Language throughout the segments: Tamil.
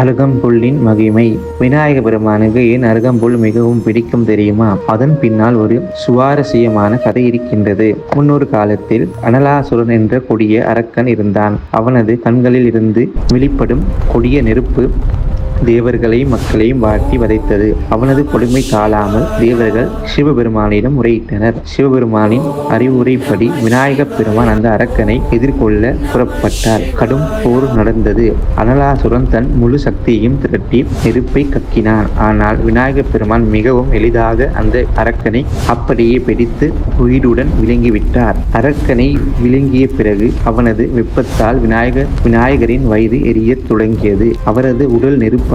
அருகம்புல்லின் மகிமை. விநாயக பெருமானுக்கு ஏன் அருகம்புல் மிகவும் பிடிக்கும் தெரியுமா? அதன் பின்னால் ஒரு சுவாரஸ்யமான கதை இருக்கின்றது. முன்னொரு காலத்தில் அனலாசுரன் என்ற கொடிய அரக்கன் இருந்தான். அவனது கண்களில் இருந்து வெளிப்படும் கொடிய நெருப்பு தேவர்களையும் மக்களையும் வாட்டி வதைத்தது. அவனது கொடுமை தாழாமல் தேவர்கள் சிவபெருமானிடம் முறையிட்டனர். சிவபெருமானின் அறிவுரைப்படி விநாயகப் பெருமான் அந்த அரக்கனை எதிர்கொள்ள புறப்பட்டார். கடும் போர் நடந்தது. அனலாசுரன் தன் முழு சக்தியையும் திரட்டி நெருப்பை கக்கினான். ஆனால் விநாயகப் பெருமான் மிகவும் எளிதாக அந்த அரக்கனை அப்படியே பிடித்து உயிருடன் விழுங்கிவிட்டார். அரக்கனை விழுங்கிய பிறகு அவனது வெப்பத்தால் விநாயகரின் வயிறு எரியத் தொடங்கியது. அவரது உடல் நெருப்பாய்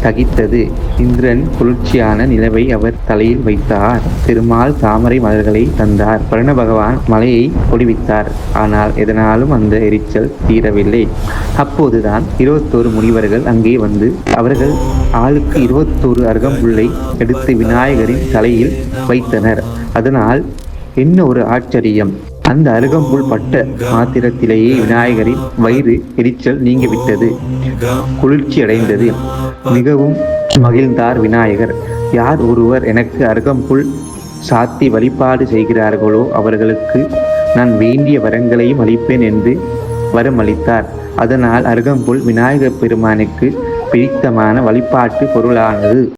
தகித்தது. இந்திரன் குளிர்ச்சியான நிலவை அவர் தலையில் வைத்தார். திருமால் தாமரை மலர்களை தந்தார். வருண பகவான் மலையை பொழிவித்தார். ஆனால் எதனாலும் அந்த எரிச்சல் தீரவில்லை. அப்போதுதான் 21 முனிவர்கள் அங்கே வந்து அவர்கள் ஆளுக்கு 21 அருகம்புல்லை எடுத்து விநாயகரின் தலையில் வைத்தனர். அதனால் என்ன ஒரு ஆச்சரியம்! அந்த அருகம்புல் பட்ட மாத்திரத்திலேயே விநாயகரின் வயிறு எரிச்சல் நீங்கிவிட்டது. குளிர்ச்சி அடைந்தது. மிகவும் மகிழ்ந்தார் விநாயகர். யார் ஒருவர் எனக்கு அருகம்புல் சாத்தி வழிபாடு செய்கிறார்களோ அவர்களுக்கு நான் வேண்டிய வரங்களையும் அளிப்பேன் என்று வரமளித்தார். அதனால் அருகம்புல் விநாயகர் பெருமானுக்கு பிடித்தமான வழிபாட்டு பொருளானது.